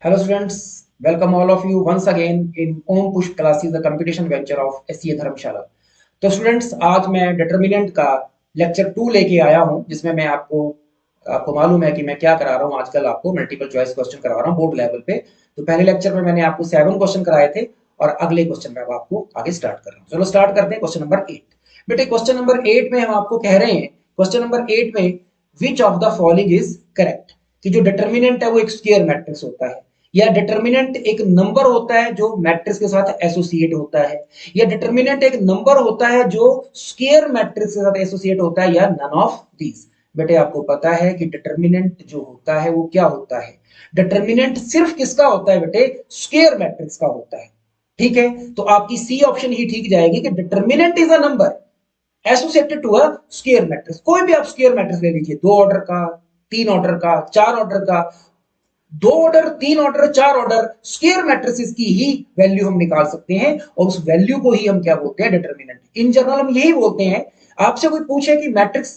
Hello students, welcome all of you once again in Om Push Classes, the competition venture of SCA धर्मशाला। तो students आज मैं determinant का lecture 2 लेके आया हूं, जिसमें मैं आपको मालूम है कि मैं क्या करा रहा हूं। आजकल आपको मल्टीपल चॉइस क्वेश्चन करवा रहा हूं बोर्ड लेवल पे। तो पहले लेक्चर में मैंने आपको 7 क्वेश्चन कराए थे और अगले क्वेश्चन में आपको आगे स्टार्ट कर रहा हूं। चलो स्टार्ट करते हैं क्वेश्चन नंबर 8। बेटे क्वेश्चन नंबर 8 में हम आपको कह रहे हैं, क्वेश्चन नंबर 8 में विच of the following is correct, कि जो डिटर्मिनेंट है वो एक स्क्वायर मैट्रिक्स होता है, या डिटर्मिनेंट एक नंबर होता है जो मैट्रिक्स के साथ एसोसिएट होता है, या डिटर्मिनेंट एक नंबर होता है जो स्क्वायर मैट्रिक्स के साथ एसोसिएट होता है, या नन ऑफ दीज। बेटे आपको पता है कि डिटर्मिनेंट जो होता है वो क्या होता है। डिटर्मिनेंट सिर्फ किसका होता है बेटे? स्क्वायर मैट्रिक्स का होता है। ठीक है, तो आपकी सी ऑप्शन ही ठीक जाएगी कि determinant is a number associated to a square matrix. कोई भी आप स्क्वायर मैट्रिक्स ले लीजिए, 2 ऑर्डर का, 3 ऑर्डर का, 4 ऑर्डर का, 2 order, 3 order, 4 order square matrices की ही वैल्यू हम निकाल सकते हैं, और उस वैल्यू को ही हम क्या बोलते हैं? डिटर्मिनेंट। इन जनरल हम यही बोलते हैं। आपसे कोई पूछे कि मैट्रिक्स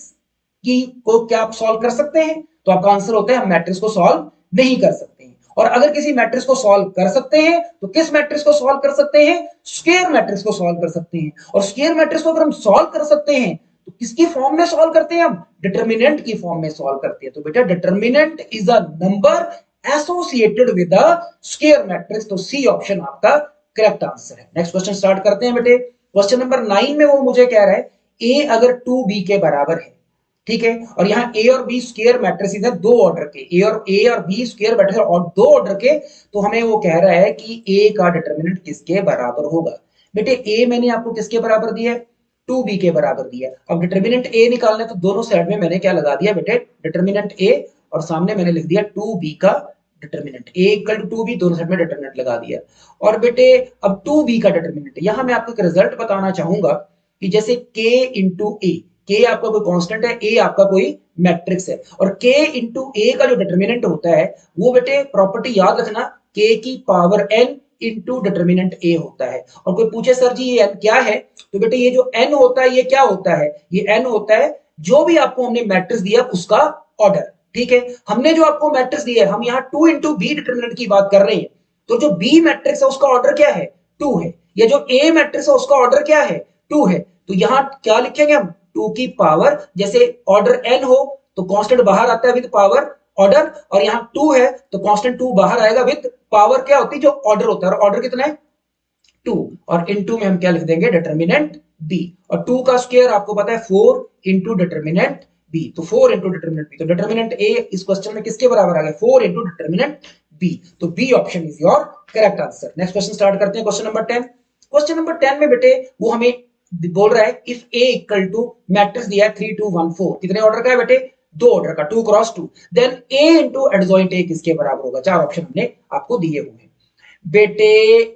की को क्या आप सॉल्व कर सकते हैं, तो आपका आंसर होता है हम मैट्रिक्स को सॉल्व नहीं कर सकते हैं। और अगर किसी मैट्रिक्स को सॉल्व कर सकते हैं तो किस मैट्रिक्स को सॉल्व कर सकते हैं? स्क्वायर मैट्रिक्स को सॉल्व कर सकते हैं। और स्क्वायर मैट्रिक्स को अगर हम सॉल्व कर सकते हैं तो किसकी फॉर्म में सॉल्व करते हैं? हम डिटर्मिनेंट की फॉर्म में सॉल्व करते हैं। तो बेटा determinant is a number associated with the square matrix. तो सी ऑप्शन आपका करेक्ट आंसर है। नेक्स्ट क्वेश्चन स्टार्ट करते हैं बेटे। क्वेश्चन नंबर 9 में वो मुझे कह रहा है ए अगर 2b के बराबर है, ठीक है, और यहाँ ए और बी स्क्वायर मैट्रिसेस है 2 ऑर्डर के, ए और बी स्क्वायर मैट्रिसेस और 2 ऑर्डर के, तो हमें वो कह रहा है कि ए का डिटर्मिनेंट किसके बराबर होगा। बेटे ए मैंने आपको किसके बराबर दिया है? 2b के बराबर दिया। अब डिटर्मिनेंट ए निकालना है तो दोनों साइड में मैंने क्या लगा दिया बेटे? डिटर्मिनेंट ए, और सामने मैंने लिख दिया 2b का determinant. A equal to 2b, दोनों साइड में डिटर्मिनेंट लगा दिया। और बेटे अब 2b का डिटर्मिनेंट, यहां मैं आपको एक रिजल्ट बताना चाहूंगा कि जैसे k इंटू ए, के आपका कोई कांस्टेंट है, ए आपका कोई मैट्रिक्स है, और k इंटू ए का जो डिटर्मिनेंट होता है वो बेटे प्रॉपर्टी याद रखना, k की पावर n इंटू डिटर्मिनेंट ए होता है। और कोई पूछे सर जी ये n क्या है, तो बेटे ये जो n होता है ये क्या होता है? ये n होता है जो भी आपको हमने मैट्रिक्स दिया उसका ऑर्डर। ठीक है, हमने जो आपको मैट्रिक्स दिया है, हम यहाँ 2 इंटू बी डिटर्मिनेंट की बात कर रहे हैं, तो जो बी मैट्रिक्स है उसका ऑर्डर क्या है? 2 है। या जो ए मैट्रिक्स है उसका ऑर्डर क्या है? 2 है। तो यहां क्या लिखेंगे हम? 2 की पावर, जैसे ऑर्डर n हो तो कांस्टेंट बाहर आता है विद पावर ऑर्डर, और यहां 2 है तो कांस्टेंट 2 बाहर आएगा विद पावर क्या होती है? जो ऑर्डर होता है। और ऑर्डर कितना है? 2। और इन 2 में हम क्या लिख देंगे? Determinant B. और 2 का स्क्वायर आपको पता है 4 इंटू डिटर्मिनेंट बी, तो 4 इंटू डिटर्मिनेंट बी। तो डिटर्मिनेंट ए इस क्वेश्चन में किसके बराबर आ गया? 4 इंटू डिटर्मिनेंट बी। तो B option is your correct answer. Next question start करते हैं, क्वेश्चन नंबर 10। क्वेश्चन नंबर 10 में बेटे वो हमें बोल रहा है if A equal to matrix दिया है 3 2 1 4, कितने ऑर्डर का है बेटे? 2 ऑर्डर का, 2 cross 2, then A into adjoint A किसके बराबर होगा? 4 ऑप्शन हमने आपको दिए हुए हैं बेटे।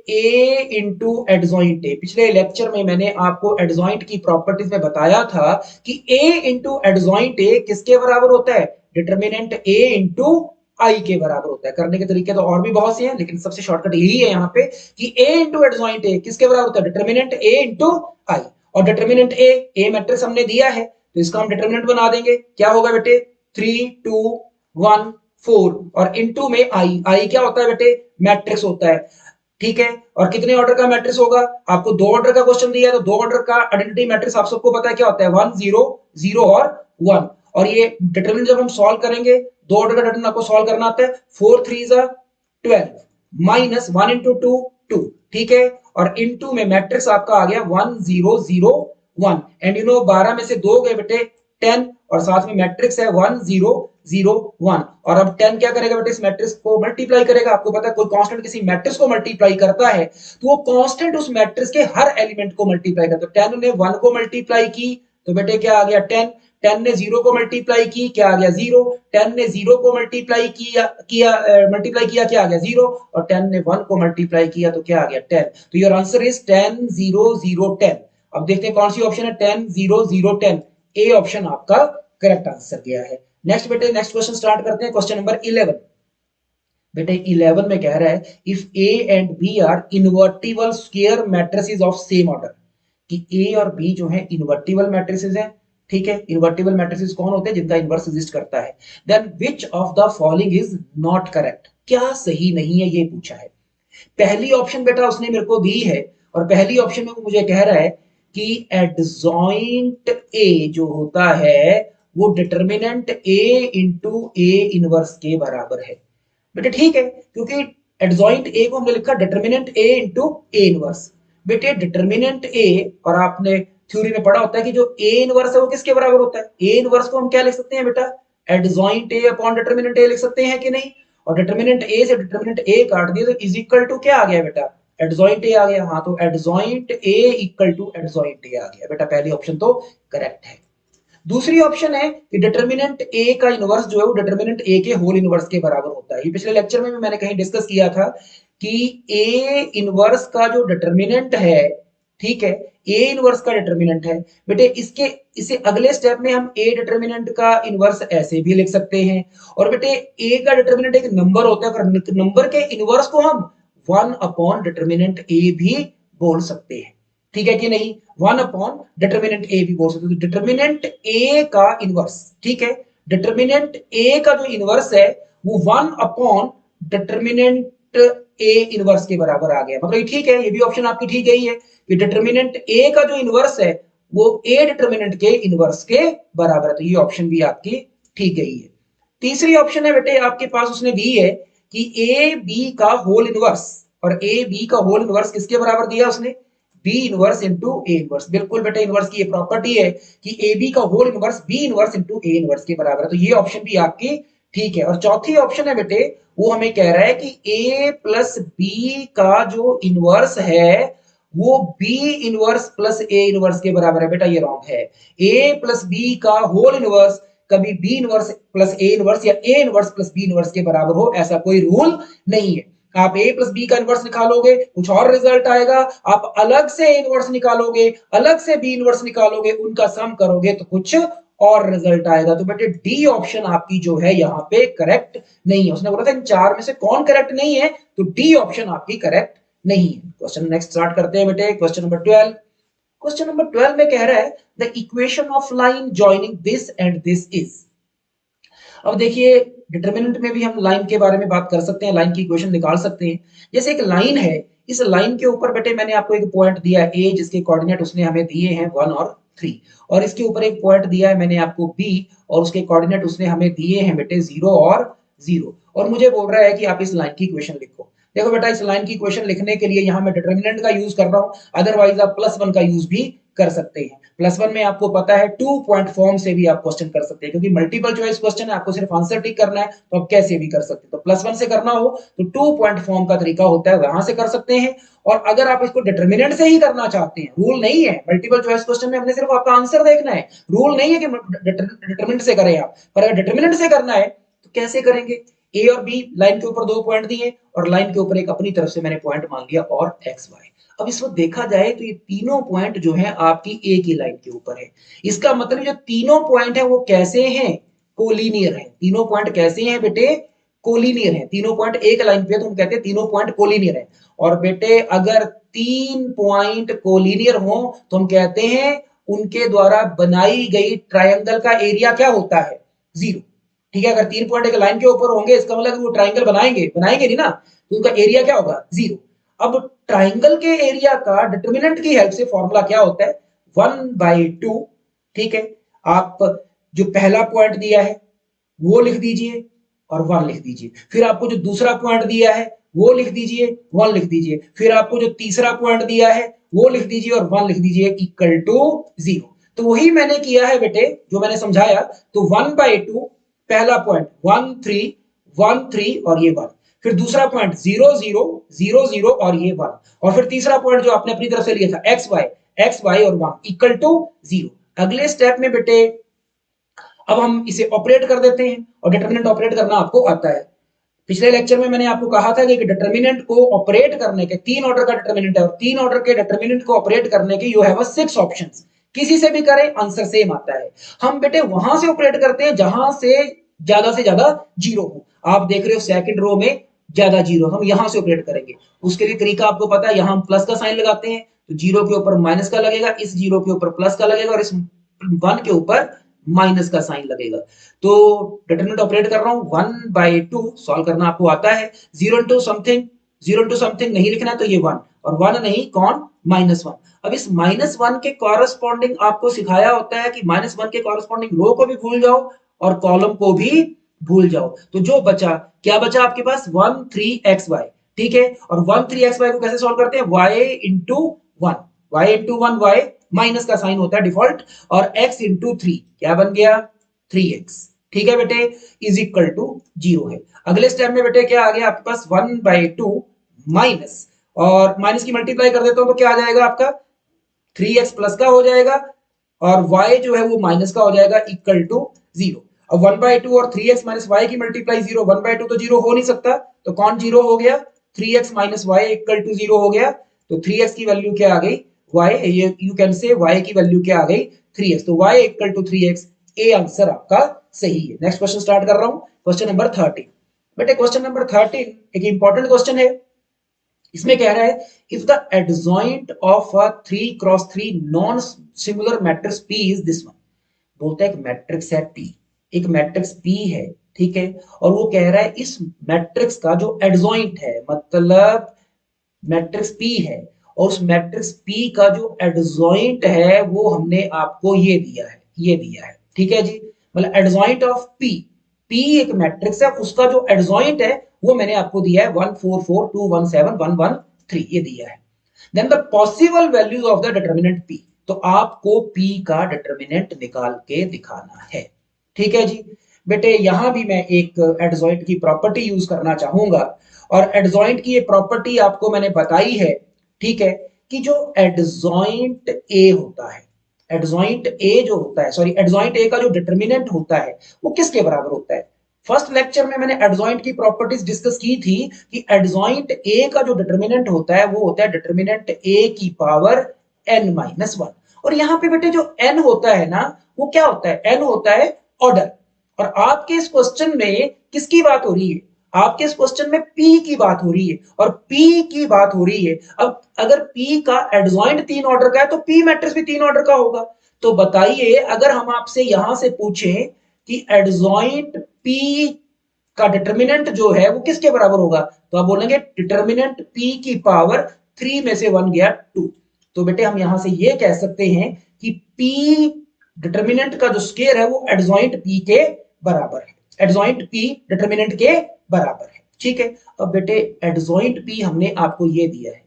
ए इंटू एडजॉइंट ए, पिछले लेक्चर में मैंने आपको एडजॉइंट की प्रॉपर्टीज में बताया था कि ए इंटू एडजॉइंट ए किसके बराबर होता है? डिटर्मिनेंट ए इंटू आई के बराबर होता है। करने के तरीके तो और भी बहुत से हैं, लेकिन सबसे शॉर्टकट यही है यहाँ पे कि ए इंटू एडजॉइंट ए किसके बराबर होता है? डिटर्मिनेंट ए इंटू आई। और डिटर्मिनेंट ए मैट्रिक्स हमने दिया है तो इसका हम डिटर्मिनेंट बना देंगे। क्या होगा बेटे? 3 2 1 4, और इनटू में आई क्या होता है बेटे? मैट्रिक्स होता है। ठीक है, और कितने ऑर्डर का मैट्रिक्स होगा? आपको 2 ऑर्डर का क्वेश्चन दिया है तो 2 ऑर्डर का आइडेंटिटी मैट्रिक्स आप सबको पता है क्या होता है? 1 0 0 और 1। और ये डिटरमिनेंट जब हम सॉल्व करेंगे, 2 ऑर्डर का डिटरमिनेंट आपको सॉल्व करना आता है। 4 3 12 माइनस 1 इंटू 2 2, ठीक है, और इनटू में मैट्रिक्स आपका आ गया 1 0 0 1। एंड यू नो 12 में से 2 गए बेटे 10, और साथ में मैट्रिक्स है 1 0 0 1। और अब 10 क्या करेगा बेटे? इस मैट्रिक्स को मल्टीप्लाई करेगा। आपको पता है कोई कांस्टेंट किसी मैट्रिक्स को मल्टीप्लाई करता है तो वो कांस्टेंट उस मैट्रिक्स के हर एलिमेंट को मल्टीप्लाई करता है। 10 ने 1 को मल्टीप्लाई की तो बेटे क्या आ गया? 10। 10 ने 0 को मल्टीप्लाई की, क्या आ गया? 0। 10 ने 0 को मल्टीप्लाई किया क्या आ गया? 0। और 10 ने 1 को मल्टीप्लाई किया तो क्या आ गया? 10। तो योर आंसर इज 10 0 0 10। अब देखते हैं कौन सी ऑप्शन है 10 0 0 10। ए ऑप्शन आपका करेक्ट आंसर गया है। नेक्स्ट बेटे नेक्स्ट क्वेश्चन स्टार्ट करते हैं, क्वेश्चन नंबर 11। बेटे 11 में कह रहा है if A and B are invertible square matrices of same order, कि ए और बी जो है इनवर्टिबल मैट्रिसेस हैं। ठीक है, इनवर्टिबल मैट्रिसेस कौन होते हैं? जिनका इनवर्स एग्जिस्ट करता है। Then which of the following is not correct. क्या सही नहीं है ये पूछा है। पहली ऑप्शन बेटा उसने मेरे को दी है और पहली ऑप्शन में वो मुझे कह रहा है कि एडजॉइंट ए जो होता है वो determinant A into A inverse के बराबर है। बेटे ठीक है, क्योंकि एडजॉइंट ए को हमने लिखा determinant A into A inverse. बेटे डिटर्मिनेंट ए, और आपने थ्योरी में पढ़ा होता है कि जो ए इनवर्स है वो किसके बराबर होता है, ए इनवर्स को हम क्या लिख सकते हैं बेटा, एडजॉइंट ए अपॉन डिटर्मिनेंट ए लिख सकते हैं कि नहीं। और डिटर्मिनेंट ए से डिटर्मिनेंट ए काट दिया तो इज इक्वल टू क्या आ गया बेटा, एडजॉइंट ए आ गया। हाँ, तो adjoint A equal to adjoint A आ गया बेटा, पहली ऑप्शन तो करेक्ट है। दूसरी ऑप्शन है कि डिटर्मिनेंट ए का इनवर्स जो है वो डिटर्मिनेंट ए के होल इनवर्स के बराबर होता है। ये पिछले लेक्चर में भी मैंने कहीं डिस्कस किया था कि ए इनवर्स का जो डिटर्मिनेंट है, ठीक है, ए इनवर्स का डिटर्मिनेंट है बेटे, इसके इसे अगले स्टेप में हम ए डिटर्मिनेंट का इनवर्स ऐसे भी लिख सकते हैं। और बेटे ए का डिटर्मिनेंट एक नंबर होता है, और नंबर के इनवर्स को हम 1 अपॉन डिटर्मिनेंट ए भी बोल सकते हैं, ठीक है कि नहीं। 1 अपॉन डिटर्मिनेंट ए भी बोल सकते हैं। डिटर्मिनेंट ए का इनवर्स, ठीक है, डिटर्मिनेंट ए का जो इनवर्स है वो 1 अपॉन डिटर्मिनेंट ए इनवर्स के बराबर आ गया। मतलब ठीक है, ये भी ऑप्शन आपकी ठीक है ही है कि डिटर्मिनेंट ए का जो इनवर्स है वो ए डिटर्मिनेंट के इनवर्स के बराबर है। तो ये ऑप्शन भी आपकी ठीक है ही है। तीसरी ऑप्शन है बेटे आपके पास उसने दी है कि ए बी का होल इनवर्स, और ए बी का होल इनवर्स किसके बराबर दिया उसने, B inverse into A inverse. बिल्कुल बेटा, इनवर्स की ये प्रॉपर्टी है कि ए बी का whole inverse B inverse into A inverse के बराबर है। तो ये ऑप्शन भी आपकी ठीक है। और चौथी ऑप्शन है बेटे वो हमें कह रहा है कि ए प्लस बी का जो इनवर्स है वो B inverse plus A inverse के बराबर है। बेटा ये रॉन्ग है। ए प्लस बी का होल इनवर्स कभी B inverse plus A inverse या A inverse plus B inverse के बराबर हो, ऐसा कोई रूल नहीं है। आप ए प्लस बी का इनवर्स निकालोगे कुछ और रिजल्ट आएगा, आप अलग से ए इनवर्स निकालोगे, अलग से बी इनवर्स निकालोगे, उनका सम करोगे तो कुछ और रिजल्ट आएगा। तो बेटे डी ऑप्शन आपकी जो है यहाँ पे करेक्ट नहीं है। उसने बोला था इन चार में से कौन करेक्ट नहीं है, तो डी ऑप्शन आपकी करेक्ट नहीं है। क्वेश्चन नेक्स्ट स्टार्ट करते हैं बेटे, क्वेश्चन नंबर 12। क्वेश्चन नंबर 12 में कह रहा है the equation of line joining this and this is. अब देखिए डिटर्मिनेंट में भी हम लाइन के बारे में बात कर सकते हैं, लाइन की इक्वेशन निकाल सकते हैं। जैसे एक लाइन है, इस लाइन के ऊपर बेटे मैंने आपको एक पॉइंट दिया ए जिसके कोऑर्डिनेट उसने हमें दिए हैं 1 और 3, और इसके ऊपर एक पॉइंट दिया है मैंने आपको बी और उसके कोऑर्डिनेट उसने हमें दिए हैं बेटे 0 और 0, और मुझे बोल रहा है कि आप इस लाइन की इक्वेशन लिखो। देखो बेटा इस लाइन की इक्वेशन लिखने के लिए यहाँ मैं डिटर्मिनेंट का यूज कर रहा हूँ, अदरवाइज आप +1 का यूज भी कर सकते हैं। +1 में आपको पता है 2 पॉइंट फॉर्म से भी आप क्वेश्चन कर सकते हैं, क्योंकि मल्टीपल चॉइस क्वेश्चन है, आपको सिर्फ आंसर टिक करना है, तो आप कैसे भी कर सकते हैं। तो +1 से करना हो तो 2 पॉइंट फॉर्म का तरीका होता है, वहां से कर सकते हैं। और अगर आप इसको डिटर्मिनेंट से ही करना चाहते हैं, रूल नहीं है, मल्टीपल चॉइस क्वेश्चन में हमने सिर्फ आपका आंसर देखना है, रूल नहीं है कि डिटर्मिनेंट से करें आप। पर अगर डिटर्मिनेंट से करना है तो कैसे करेंगे, ए और बी लाइन के ऊपर 2 पॉइंट दिए और लाइन के ऊपर एक अपनी तरफ से मैंने पॉइंट मान लिया और एक्स वाई। अब इस वक्त देखा जाए तो ये तीनों पॉइंट जो है आपकी ए की लाइन के ऊपर है। इसका मतलब जो तीनों पॉइंट है वो कैसे हैं, कोलिनियर है। तीनों पॉइंट कैसे हैं बेटे, कोलिनियर है। तीनों पॉइंट एक लाइन पे, तो हम कहते हैं तीनों पॉइंट कोलिनियर है। और बेटे अगर 3 पॉइंट कोलिनियर हो तो हम कहते हैं उनके द्वारा बनाई गई ट्रायंगल का एरिया क्या होता है, 0। ठीक है, अगर 3 पॉइंट एक लाइन के ऊपर होंगे इसका मतलब वो ट्राइंगल बनाएंगे बनाएंगे नहीं ना, तो उनका एरिया क्या होगा, 0। अब ट्राइंगल के एरिया का डिटर्मिनेंट की हेल्प से फॉर्मूला क्या होता है, 1/2। ठीक है, आप जो पहला पॉइंट दिया है वो लिख दीजिए और 1 लिख दीजिए, फिर आपको जो दूसरा पॉइंट दिया है वो लिख दीजिए, 1 लिख दीजिए, फिर आपको जो तीसरा पॉइंट दिया है वो लिख दीजिए और 1 लिख दीजिए, इक्वल टू 0। तो वही मैंने किया है बेटे जो मैंने समझाया। तो 1/2 पहला पॉइंट 1 3 1 3 और ये 1, फिर दूसरा पॉइंट 0 0 0 0 और ये 1, और फिर तीसरा पॉइंट जो आपने अपनी तरफ से लिया था x y और 1 इक्वल टू 0। अगले स्टेप में बेटे अब हम इसे ऑपरेट कर देते हैं, और डिटर्मिनेंट ऑपरेट करना आपको आता है। पिछले लेक्चर में मैंने आपको कहा था कि डिटर्मिनेंट को ऑपरेट करने के 3 ऑर्डर का डिटर्मिनेंट है, और 3 ऑर्डर के डिटर्मिनेंट को ऑपरेट करने के यू हैव 6 ऑप्शंस। किसी से भी करें आंसर सेम आता है। हम बेटे वहां से ऑपरेट करते हैं जहां से ज्यादा जीरो हो। आप देख रहे हो सेकंड रो में ज्यादा जीरो, हम यहां से ऑपरेट करेंगे। उसके लिए तरीका आपको पता है, यहां हम प्लस का साइन लगाते हैं तो जीरो के ऊपर माइनस का लगेगा, इस जीरो के ऊपर प्लस का लगेगा और इस 1 के ऊपर माइनस का साइन लगेगा। तो डिटरमिनेंट ऑपरेट कर रहा हूं 1/2, सॉल्व करना आपको आता है। 0 into समथिंग नहीं लिखना, तो ये 1 और 1 नहीं, कौन, -1। अब इस -1 के कॉरस्पॉन्डिंग आपको सिखाया होता है कि -1 के कॉरस्पॉन्डिंग रो को भी भूल जाओ और कॉलम को भी भूल जाओ। तो जो बचा, क्या बचा आपके पास, 13xy, ठीक है। और 13xy को कैसे सॉल्व करते हैं, y into 1, y into 1 y, minus का साइन होता है डिफॉल्ट, और x into 3 क्या बन गया, 3x, ठीक है बेटे, इज इक्वल टू 0 है। अगले स्टेप में बेटे क्या आ गया आपके पास, 1/2 माइनस, और माइनस की मल्टीप्लाई कर देता हूं तो क्या आ जाएगा आपका, 3x प्लस का हो जाएगा, और y जो है वो माइनस का हो जाएगा, इक्वल टू 0। अब 1/2 और 3x माइनस y की मल्टीप्लाई 0, 1/2 तो 0 हो नहीं सकता, तो कौन 0 हो गया, 3x minus y equal to 0 हो गया। तो 3x की वैल्यू क्या आ गई, y, you can say y की वैल्यू क्या आ गई, 3x, तो y equal to 3x, A answer आपका सही है। नेक्स्ट क्वेश्चन स्टार्ट कर रहा हूं, क्वेश्चन नंबर 13। बेटे क्वेश्चन नंबर 13 एक इंपॉर्टेंट क्वेश्चन है। इसमें कह रहा है, if the adjoint of a 3x3 non singular matrix P is this one. बोलता है एक मैट्रिक्स है P, एक मैट्रिक्स P है, ठीक है, और वो कह रहा है इस मैट्रिक्स का जो एडजॉइंट है, मतलब मैट्रिक्स P है, और उस मैट्रिक्स P का जो एडजॉइंट है वो हमने आपको ये दिया है, ये दिया है, ठीक है जी। मतलब एडजॉइंट ऑफ P, P एक मैट्रिक्स है, उसका जो एडजॉइंट है वो मैंने आपको दिया है 1 4 4 2 1 7 1 1 3, ये दिया है। Then the possible values of the determinant P, तो आपको P का डिटरमिनेंट निकाल के दिखाना है, ठीक है जी। बेटे यहां भी मैं एक एडजॉइंट की प्रॉपर्टी यूज करना चाहूंगा, और एडजॉइंट की ये प्रॉपर्टी आपको मैंने बताई है, ठीक है, कि जो एडजॉइंट ए होता है, एडजॉइंट ए जो होता है, सॉरी, एडजॉइंट ए का जो डिटरमिनेंट होता है वो किसके बराबर होता है। फर्स्ट लेक्चर में मैंने एडजॉइंट की प्रॉपर्टीज डिस्कस की थी कि एडजॉइंट ए का जो डिटरमिनेंट होता है वो होता है डिटरमिनेंट ए की पावर n-1। और यहां पे बेटे जो n होता है ना, वो क्या होता है, n होता है ऑर्डर। और आपके इस क्वेश्चन में किसकी बात हो रही है, आपके इस क्वेश्चन में P की बात हो रही है, और P की बात हो रही है। अब अगर P का एडजॉइंट 3 ऑर्डर का है तो P मैट्रिक्स भी 3 ऑर्डर का होगा। तो बताइए, अगर हम आपसे यहां से पूछें कि एडजॉइंट P का डिटरमिनेंट जो है वो किसके बराबर होगा, तो आप बोलेंगे डिटरमिनेंट P की पावर 3 में से 1 गया 2। तो बेटे हम यहां से ये कह सकते हैं कि P डिटरमिनेंट का जो स्क्वायर है वो एडजॉइंट P के बराबर है, एडजॉइंट P डिटरमिनेंट के बराबर है, ठीक है। अब बेटे एडजॉइंट P हमने आपको ये दिया है,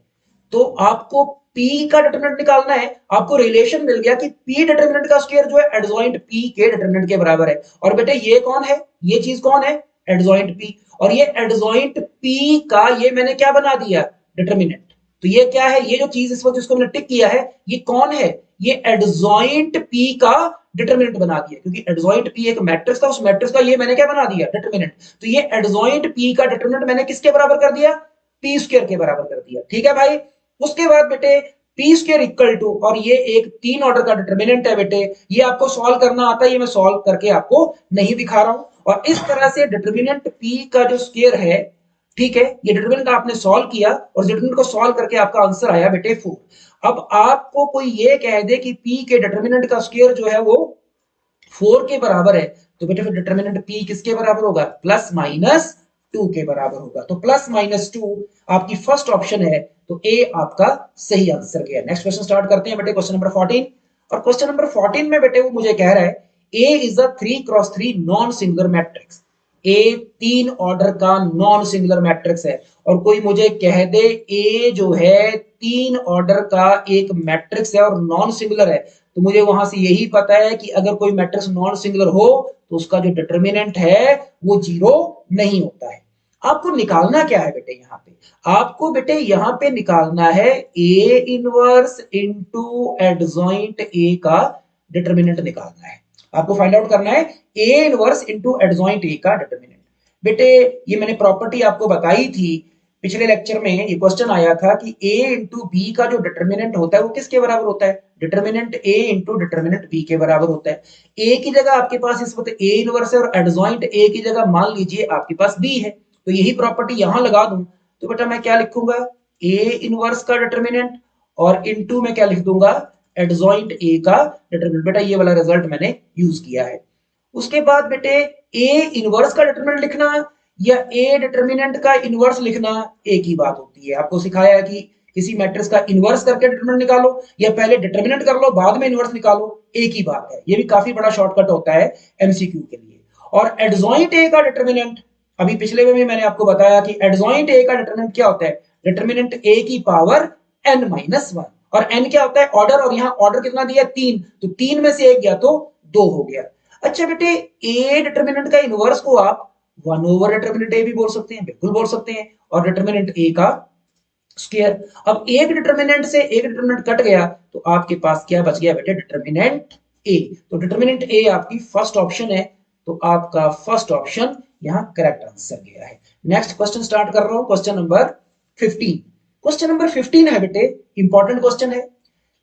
तो आपको P का डिटरमिनेंट निकालना है। आपको रिलेशन मिल गया कि P डिटरमिनेंट का स्क्वायर जो है एडजॉइंट P के डिटरमिनेंट के बराबर है। और बेटे ये कौन है, ये चीज कौन है, एडजॉइंट P, और ये एडजॉइंट P का ये मैंने क्या बना दिया, डिटरमिनेंट। तो ये क्या है, ये जो चीज इस वक्त जिसको मैंने टिक किया है, ये कौन है, ये एडजॉइंट P का डिटरमिनेंट बना दिया, क्योंकि एडजॉइंट P एक मैट्रिक्स था, उस मैट्रिक्स का ये मैंने क्या बना दिया, डिटरमिनेंट। तो ये एडजॉइंट P का डिटरमिनेंट मैंने किसके बराबर कर दिया, P स्क्वायर के बराबर कर दिया, ठीक है भाई। उसके बाद बेटे P स्क्वायर इक्वल टू, और ये एक 3 ऑर्डर का डिटरमिनेंट है बेटे, ये आपको सॉल्व करना आता है, ये मैं सॉल्व करके आपको नहीं दिखा रहा हूं। और इस तरह से डिटरमिनेंट P का जो स्क्वायर है, ठीक है, ये डिटरमिनेंट आपने सॉल्व किया, और डिटरमिनेंट को सॉल्व करके आपका आंसर आया बेटे 4। अब आपको कोई ये कह दे कि P के डिटरमिनेंट का स्क्वायर जो है वो 4 के बराबर है, तो बेटे फिर डिटरमिनेंट P किसके बराबर होगा, प्लस माइनस 2 के बराबर होगा। तो प्लस माइनस 2 आपकी फर्स्ट ऑप्शन है, तो ए आपका सही आंसर गया। नेक्स्ट क्वेश्चन स्टार्ट करते हैं बेटे, क्वेश्चन नंबर 14। और क्वेश्चन नंबर 14 में बेटे वो मुझे कह रहा है, A is a 3x3 non singular matrix. A 3 order का नॉन सिंगुलर मैट्रिक्स है, और कोई मुझे कह दे ए जो है 3 ऑर्डर का एक मैट्रिक्स है और नॉन सिंगुलर है, तो मुझे वहां से यही पता है कि अगर कोई मैट्रिक्स नॉन सिंगुलर हो तो उसका जो डिटरमिनेंट है वो 0 नहीं होता है। आपको निकालना क्या है बेटे, यहाँ पे आपको बेटे यहाँ पे निकालना है A inverse into adjoint A का डिटरमिनेंट निकालना है। आपको फाइंड आउट करना है A inverse into adjoint A का डिटरमिनेंट। बेटे ये मैंने प्रॉपर्टी आपको बताई थी पिछले लेक्चर में, ये क्वेश्चन आया था कि a इंटू बी का जो डिटरमिनेंट होता है वो किसके बराबर होता है, determinant a into determinant b के बराबर होता है। a की जगह आपके पास इस वक्त a इनवर्स है, और एडजॉइंट a की जगह मान लीजिए आपके पास b है, तो यही प्रॉपर्टी यहां लगा दूं, तो बेटा मैं क्या लिखूंगा, a इनवर्स का डिटरमिनेंट, और इनटू में क्या लिख दूंगा, एडजॉइंट ए का डिटरमिनेंट। बेटा ये वाला रिजल्ट मैंने यूज किया है। उसके बाद बेटे ए इनवर्स का डिटरमिनेंट लिखना या ए डिटरमिनेंट का इनवर्स लिखना एक ही बात होती है। आपको सिखाया है कि किसी मैट्रिक्स का इनवर्स करके डिटरमिनेंट निकालो या पहले डिटरमिनेंट कर लो बाद में इनवर्स निकालो, एक ही बात है। ये भी काफी बड़ा शॉर्टकट होता है एमसीक्यू के लिए। और एडजॉइंट ए का डिटरमिनेंट, अभी पिछले में मैंने आपको बताया कि एडजॉइंट ए का डिटरमिनेंट क्या होता है, डिटरमिनेंट ए की पावर n माइनस वन। और n क्या होता है, ऑर्डर, और यहाँ ऑर्डर कितना दिया, 3, तो 3 में से एक गया तो 2 हो गया। अच्छा बेटे ए डिटरमिनेंट का इनवर्स को आप 1 ओवर डिटरमिनेंट ए भी बोल सकते हैं, बिल्कुल बोल सकते हैं, और डिटरमिनेंट ए का स्क्वायर। अब एक डिटरमिनेंट से एक डिटरमिनेंट कट गया तो आपके पास क्या बच गया बेटे, डिटरमिनेंट ए। तो डिटरमिनेंट ए आपकी फर्स्ट ऑप्शन है, तो आपका फर्स्ट ऑप्शन यहां करेक्ट आंसर गया है। नेक्स्ट क्वेश्चन स्टार्ट कर रहा हूं, क्वेश्चन नंबर 15। क्वेश्चन नंबर 15 है बेटे, इंपॉर्टेंट क्वेश्चन है।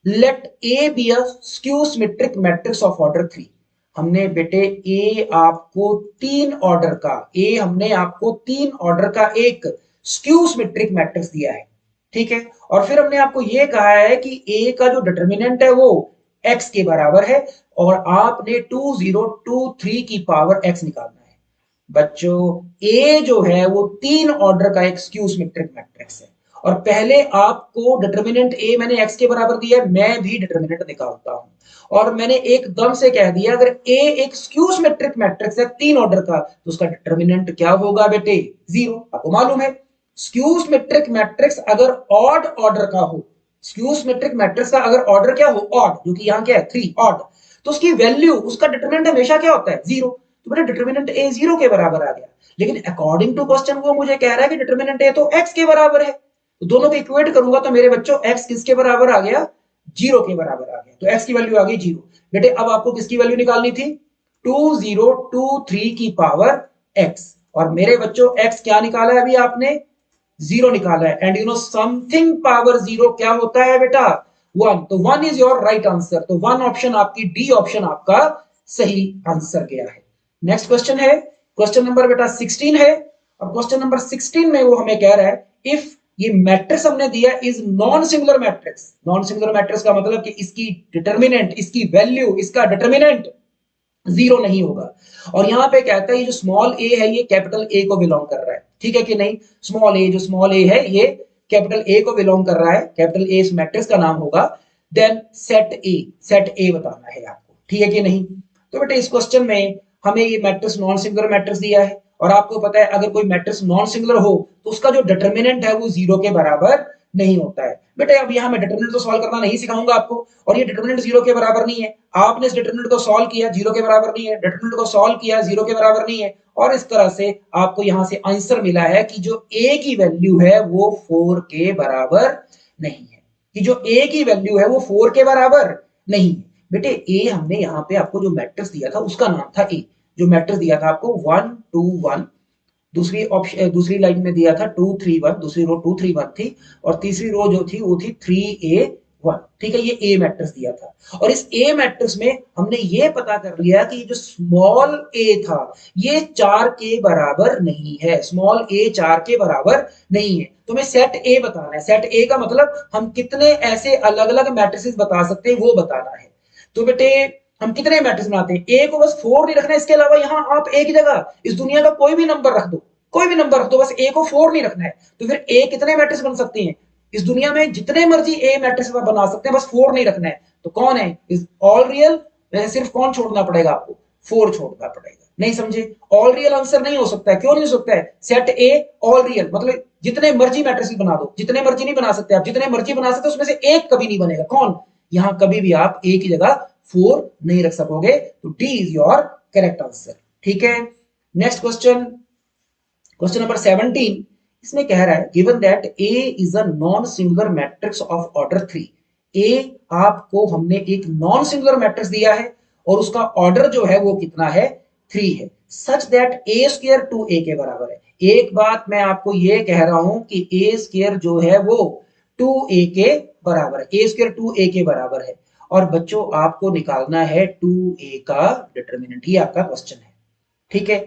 Let A B a skew symmetric matrix of order 3। हमने बेटे ए आपको 3 ऑर्डर का, ए हमने आपको 3 ऑर्डर का एक स्क्यू सिमेट्रिक मैट्रिक्स दिया है, ठीक है। और फिर हमने आपको यह कहा है कि ए का जो डिटरमिनेंट है वो x के बराबर है और आपने 2023 की पावर x निकालना है। बच्चों ए जो है वो 3 ऑर्डर का एक स्क्यू सिमेट्रिक मैट्रिक्स है और पहले आपको डिटरमिनेंट ए मैंने x के बराबर दिया है, मैं भी डिटरमिनेंट निकालता हूं और मैंने एकदम से कह दिया अगर a एक स्क्यू सिमेट्रिक मैट्रिक्स है 3 ऑर्डर का तो उसका डिटरमिनेंट क्या होगा बेटे, 0। आपको मालूम है स्क्यू सिमेट्रिक मैट्रिक्स अगर ऑड ऑर्डर का हो, स्क्यू सिमेट्रिक मैट्रिक्स का अगर ऑर्डर क्या हो, ऑड, जो कि यहां क्या है 3, ऑड, तो उसकी वैल्यू, उसका डिटरमिनेंट हमेशा क्या होता है, 0। तो बेटा डिटरमिनेंट ए 0 के बराबर आ गया। लेकिन अकॉर्डिंग टू क्वेश्चन वो मुझे कह रहा है कि डिटरमिनेंट ए तो x के बराबर है, तो दोनों को इक्वेट करूंगा तो मेरे बच्चों x किसके बराबर आ गया, 0 के बराबर आ गया। तो x की वैल्यू आ गई 0। बेटे अब आपको किसकी वैल्यू निकालनी थी, 2023 की पावर x, और मेरे बच्चों x क्या निकाला है अभी आपने, 0 निकाला है। And you know something power 0 क्या होता है बेटा, 1। तो 1 इज योर राइट आंसर। तो 1 ऑप्शन आपकी, डी ऑप्शन आपका सही आंसर गया है। नेक्स्ट क्वेश्चन है, क्वेश्चन नंबर बेटा 16 है। अब क्वेश्चन नंबर 16 में वो हमें कह रहा है इफ ये मैट्रिक्स हमने दिया is non singular matrix. Non singular matrix का मतलब कि इसकी डिटरमिनेंट, इसकी वैल्यू, इसका डिटरमिनेंट 0 नहीं होगा। और यहां पे कहता है ये जो स्मॉल ए है ये कैपिटल ए को बिलोंग कर रहा है, ठीक है कि नहीं। स्मॉल ए, जो स्मॉल ए है ये कैपिटल ए को बिलोंग कर रहा है, कैपिटल ए इस मैट्रिक्स का नाम होगा। Then set A, set A बताना है आपको, ठीक है कि नहीं। तो बेटे इस क्वेश्चन में हमें ये मैट्रिक्स नॉन सिंगुलर मैट्रिक्स दिया है और आपको पता है अगर कोई मैट्रिक्स नॉन सिंगुलर हो तो उसका जो डिटरमिनेंट है वो 0 के बराबर नहीं होता है। बेटे अब यहां मैं डिटरमिनेंट तो सॉल्व करना नहीं सिखाऊंगा आपको, और ये डिटरमिनेंट 0 के बराबर नहीं है। आपने इस डिटरमिनेंट को सॉल्व किया, 0 के बराबर नहीं है, डिटरमिनेंट को सॉल्व किया, 0 के बराबर नहीं है, और इस तरह से आपको यहां से आंसर मिला है कि जो a की वैल्यू है वो 4 के बराबर नहीं है, कि जो a की वैल्यू है वो 4 के बराबर नहीं है। बेटे a हमने यहां पे आपको जो मैट्रिक्स दिया था उसका नाम था a, जो मैट्रिक्स दिया था आपको 1 2 1, दूसरी ऑप्शन, दूसरी लाइन में दिया था 2 3 1, दूसरी रो 2 3 1 थी, और तीसरी रो जो थी वो थी 3 a 1, ठीक है। ये ए मैट्रिक्स दिया था और इस ए मैट्रिक्स में हमने ये पता कर लिया कि जो स्मॉल ए था ये 4 के बराबर नहीं है, स्मॉल ए 4 के बराबर नहीं है। तो हमें सेट ए बताना है। सेट ए का मतलब हम कितने ऐसे अलग अलग मैट्रिसेस बता सकते हैं वो बताना है। तो बेटे हम कितने मैट्रिक्स बनाते हैं, ए को बस 4 नहीं रखना, इसके अलावा यहां आप ए की जगह इस दुनिया का कोई भी नंबर रख दो, कोई भी नंबर रख दो, बस ए को 4 नहीं रखना है। तो फिर ए कितने मैट्रिक्स बन सकते हैं, इस दुनिया में जितने मर्जी ए मैट्रिक्स बना सकते हैं, बस 4 नहीं रखना है। तो कौन है, इज ऑल रियल, सिर्फ कौन छोड़ना पड़ेगा आपको, 4 छोड़ना पड़ेगा। नहीं समझे, ऑल रियल आंसर नहीं हो सकता है। क्यों नहीं हो सकता है, सेट ए ऑल रियल मतलब जितने मर्जी मैट्रिक्स बना दो, जितने मर्जी नहीं बना सकते आप, जितने मर्जी बना सकते उसमें से एक कभी नहीं बनेगा। कौन, यहां कभी भी आप ए की जगह 4 नहीं रख सकोगे। तो D is your correct answer, ठीक है। नेक्स्ट क्वेश्चन, क्वेश्चन नंबर 17, इसमें कह रहा है given that A is a non singular matrix of order 3। ए आपको हमने एक नॉन सिंगुलर मैट्रिक्स दिया है और उसका ऑर्डर जो है वो कितना है, 3 है, such that A square 2a के बराबर है। एक बात मैं आपको ये कह रहा हूं कि ए स्क्वायर जो है वो 2a के बराबर है, ए स्क्वायर 2a के बराबर है। और बच्चों आपको निकालना है 2a का डिटरमिनेंट, ये आपका क्वेश्चन है, ठीक है।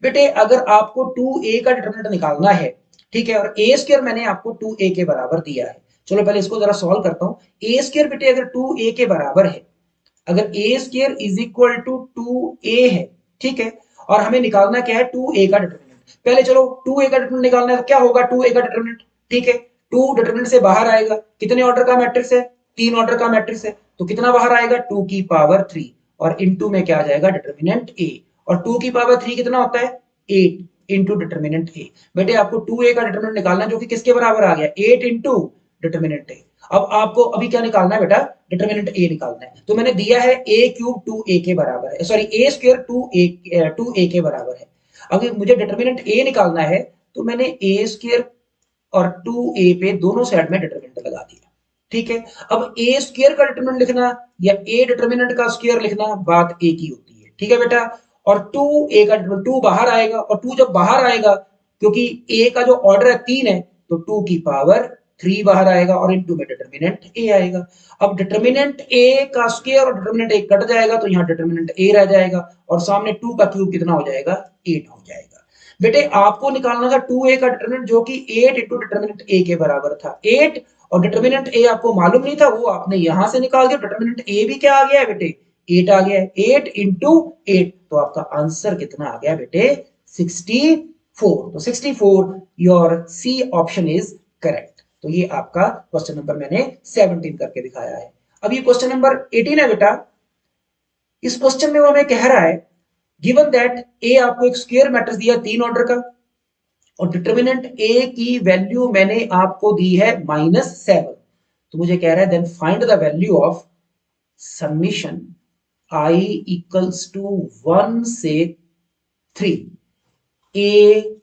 बेटे अगर आपको 2a का डिटरमिनेंट निकालना है, ठीक है, और a स्क्वायर मैंने आपको 2a के बराबर दिया है, चलो पहले इसको जरा सॉल्व करता हूं। ए स्क्वायर बेटे अगर 2a के बराबर है, अगर A square is equal to 2a है, ठीक है, और हमें निकालना क्या है 2a का डिटरमिनेंट। पहले चलो 2a का डिटरमिनेंट निकालना है, तो क्या होगा 2a का डिटरमिनेंट, ठीक है, 2 डिटरमिनेंट से बाहर आएगा, कितने ऑर्डर का मैट्रिक्स है, 3 ऑर्डर का मैट्रिक्स है, तो कितना बाहर आएगा 2 की पावर 3, और इनटू में क्या आ जाएगा डिटरमिनेंट a, और 2 की पावर 3 कितना होता है 8 इंटू डिटरमिनेंट a। बेटे आपको 2a का डिटरमिनेंट निकालना है, जो कि किसके बराबर आ गया 8 इंटू डिटरमिनेंट a। अब आपको अभी क्या निकालना है बेटा, डिटरमिनेंट a निकालना है। तो मैंने दिया है a क्यूब 2a के बराबर है, सॉरी a स्क्वायर 2a के बराबर है। अगर मुझे डिटरमिनेंट a निकालना है तो मैंने a स्क्वायर और 2a पे दोनों साइड में डिटरमिनेंट लगा दिया, ठीक है। अब a स्क्वायर का डिटरमिनेंट लिखना या a डिटरमिनेंट का स्क्वायर लिखना बात एक ही होती है, ठीक है बेटा। और 2a का 2 बाहर आएगा, और 2 जब बाहर आएगा, क्योंकि a का जो ऑर्डर है 3 है, तो 2 की पावर 3 बाहर आएगा, और इनटू में डिटरमिनेंट a आएगा। अब डिटरमिनेंट a का स्क्वायर और डिटरमिनेंट a कट जाएगा, तो यहाँ डिटरमिनेंट a रह जाएगा, और सामने 2 का क्यूब कितना हो जाएगा 8 हो जाएगा। बेटे आपको निकालना था 2a का डिटरमिनेंट, जो कि 8 इंटू डिटरमिनेंट a के बराबर था 8, और डिटरमिनेंट a आपको मालूम नहीं था, वो आपने यहां से निकाल दिया। डिटरमिनेंट a भी क्या आ गया है बेटे 8 आ गया है, 8 इंटू 8, तो आपका आंसर कितना आ गया बेटे 64। तो 64 your C option is correct. तो ये आपका क्वेश्चन नंबर मैंने 17 करके दिखाया है। अब ये क्वेश्चन नंबर 18 है बेटा। इस क्वेश्चन में वो हमें कह रहा है गिवन दैट ए आपको एक स्क्वायर मैट्रिक्स दिया 3 ऑर्डर का, और डिटरमिनेंट ए की वैल्यू मैंने आपको दी है -7। तो मुझे कह रहा है then find the value of summation i equals to 1 से 3 a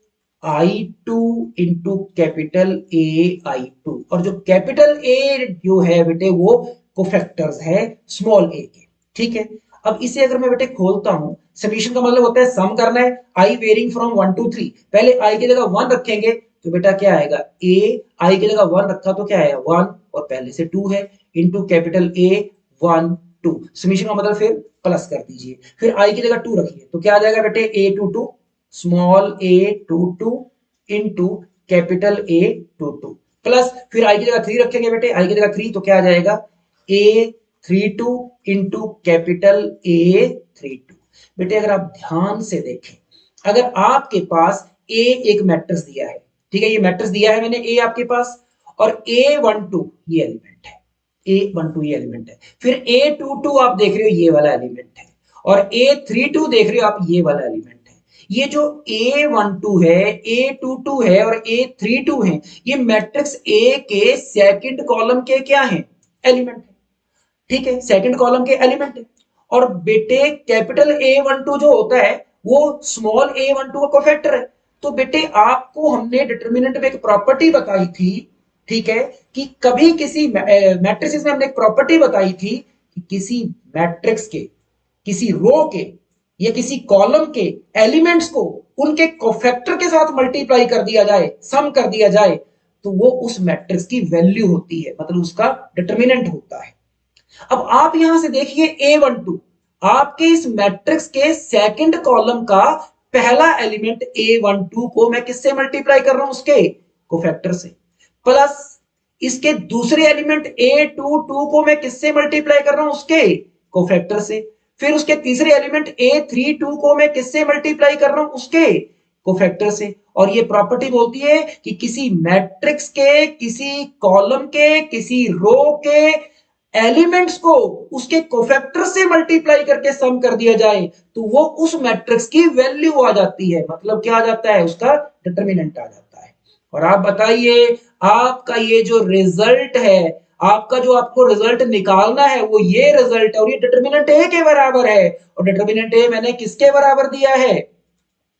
i two into capital A i two, और जो कैपिटल ए जो है बेटे वो कोफैक्टर्स है स्मॉल ए के, ठीक है। अब इसे अगर मैं बेटे खोलता हूं, समीशन का मतलब होता है सम करना है, आई वेरिंग फ्रॉम 1 to 3, पहले आई की जगह 1 रखेंगे, तो बेटा क्या आएगा ए, आई की जगह 1 रखा तो क्या आएगा 1, और पहले से 2 है, इंटू कैपिटल ए 1 2, समीशन का मतलब फिर प्लस कर दीजिए, फिर आई की जगह 2 रखिए, तो क्या आ जाएगा बेटे a two two small a two two into capital A two two, plus फिर आई की जगह 3 रखेंगे बेटे, आई की जगह 3, तो क्या आ जाएगा a 3 2 इंटू कैपिटल A 3 2। बेटे अगर आप ध्यान से देखें, अगर आपके पास a एक मैट्रिक्स दिया है, ठीक है, ये मैट्रिक्स दिया है मैंने a आपके पास, और A12 ये एलिमेंट है, A12 ये एलिमेंट है, फिर A22 आप देख रहे हो ये वाला एलिमेंट है, और A32 देख रहे हो आप ये वाला एलिमेंट है। ये जो A12 है, A22 है और A32 है, ये मैट्रिक्स A के सेकंड कॉलम के क्या हैं एलिमेंट है, ठीक है, सेकंड कॉलम के एलिमेंट है। और बेटे कैपिटल A12 जो होता है वो स्मॉल a12 का कोफैक्टर है। तो बेटे आपको हमने डिटरमिनेंट में एक प्रॉपर्टी बताई थी, ठीक है, कि कभी किसी मैट्रिक्स में हमने एक प्रॉपर्टी बताई थी कि किसी मैट्रिक्स के, किसी रो के या किसी कॉलम के एलिमेंट्स को उनके कोफैक्टर के साथ मल्टीप्लाई कर दिया जाए, सम कर दिया जाए, तो वो उस मैट्रिक्स की वैल्यू होती है, मतलब उसका डिटरमिनेंट होता है। अब आप यहां से देखिए A12, आपके इस मैट्रिक्स के सेकंड कॉलम का पहला एलिमेंट A12 को मैं किससे मल्टीप्लाई कर रहा हूं उसके कोफैक्टर से, प्लस इसके दूसरे एलिमेंट A22 को मैं किससे मल्टीप्लाई कर रहा हूं उसके कोफैक्टर से, फिर उसके तीसरे एलिमेंट A32 को मैं किससे मल्टीप्लाई कर रहा हूं उसके कोफैक्टर से। और ये प्रॉपर्टी बोलती है कि किसी मैट्रिक्स के, किसी कॉलम के, किसी रो के एलिमेंट्स को उसके कोफैक्टर से मल्टीप्लाई करके सम कर दिया जाए तो वो उस मैट्रिक्स की वैल्यू आ जाती है, मतलब क्या आ जाता है उसका डिटरमिनेंट आ जाता है। और आप बताइए आपका ये जो रिजल्ट है, आपका जो आपको रिजल्ट निकालना है वो ये रिजल्ट है, और ये डिटरमिनेंट ए के बराबर है, और डिटरमिनेंट ए मैंने किसके बराबर दिया है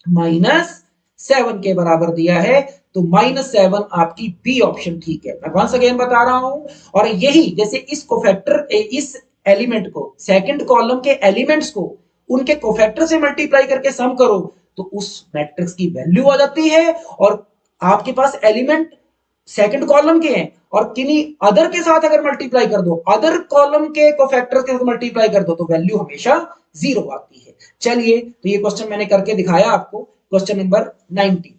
-7 के बराबर दिया है। तो -7 आपकी बी ऑप्शन ठीक है। मैं वंस अगेन बता रहा हूं, और यही जैसे इस कोफैक्टर, इस एलिमेंट को, सेकंड कॉलम के एलिमेंट्स को उनके कोफैक्टर से मल्टीप्लाई करके सम करो तो उस मैट्रिक्स की वैल्यू आ जाती है, और आपके पास एलिमेंट सेकंड कॉलम के हैं और किन्हीं अदर के साथ अगर मल्टीप्लाई कर दो, अदर कॉलम के कोफैक्टर के साथ मल्टीप्लाई कर दो, तो वैल्यू हमेशा 0 आती है। चलिए, तो ये क्वेश्चन मैंने करके दिखाया आपको, question number 19।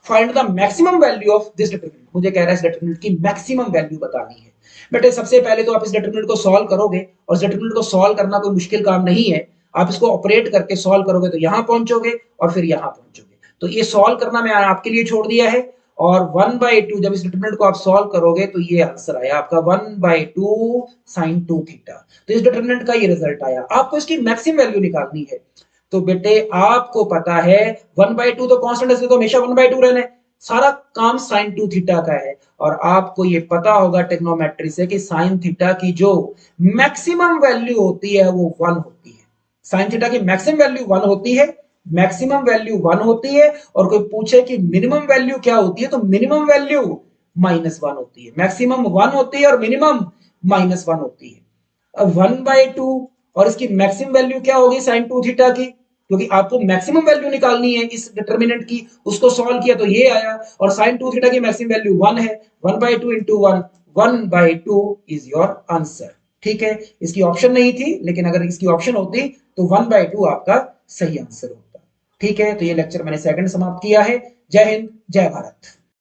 Find the maximum value of this determinant. मुझे कह रहा है इस डिटरमिनेंट की मैक्सिमम वैल्यू बतानी है। बेटे सबसे पहले तो आप इस डिटरमिनेंट को सॉल्व करोगे, और इस डिटरमिनेंट को सॉल्व करना कोई मुश्किल काम नहीं है। आप इसको ऑपरेट करके सॉल्व करोगे तो यहां पहुंचोगे और फिर यहां पहुंचोगे। तो ये सॉल्व करना मैं आपके लिए छोड़ दिया है। और 1/2 जब इस डिटरमिनेंट को आप सॉल्व करोगे तो ये आंसर आया आपका 1/2 sin 2 थीटा। तो इस डिटरमिनेंट का ये रिजल्ट आया। आपको इसकी मैक्सिमम वैल्यू निकालनी है। तो बेटे आपको पता है 1/2 तो कांस्टेंट है, तो हमेशा 1/2 रहना है। सारा काम sin 2 थीटा का है। और आपको ये पता होगा ट्रिग्नोमेट्री से कि sin थीटा की जो मैक्सिमम वैल्यू होती है वो 1 होती है। sin थीटा की मैक्सिमम वैल्यू 1 होती है, मैक्सिमम वैल्यू 1 होती है। और कोई पूछे कि मिनिमम वैल्यू क्या होती है, तो मिनिमम वैल्यू -1 होती है। मैक्सिमम 1 होती है और मिनिमम -1 होती है। अब 1/2 और इसकी मैक्सिमम वैल्यू क्या होगी sin 2 थीटा की, क्योंकि आपको मैक्सिमम वैल्यू निकालनी है इस डिटरमिनेंट की। उसको सॉल्व किया तो ये आया। और sin 2 थीटा की मैक्सिमम वैल्यू 1 है। 1/2 इंटू 1, 1/2 इज योर आंसर। ठीक है, इसकी ऑप्शन नहीं थी, लेकिन अगर इसकी ऑप्शन होती तो 1/2 आपका सही आंसर होता। ठीक है, तो ये लेक्चर मैंने सेकंड समाप्त किया है। जय हिंद, जय भारत।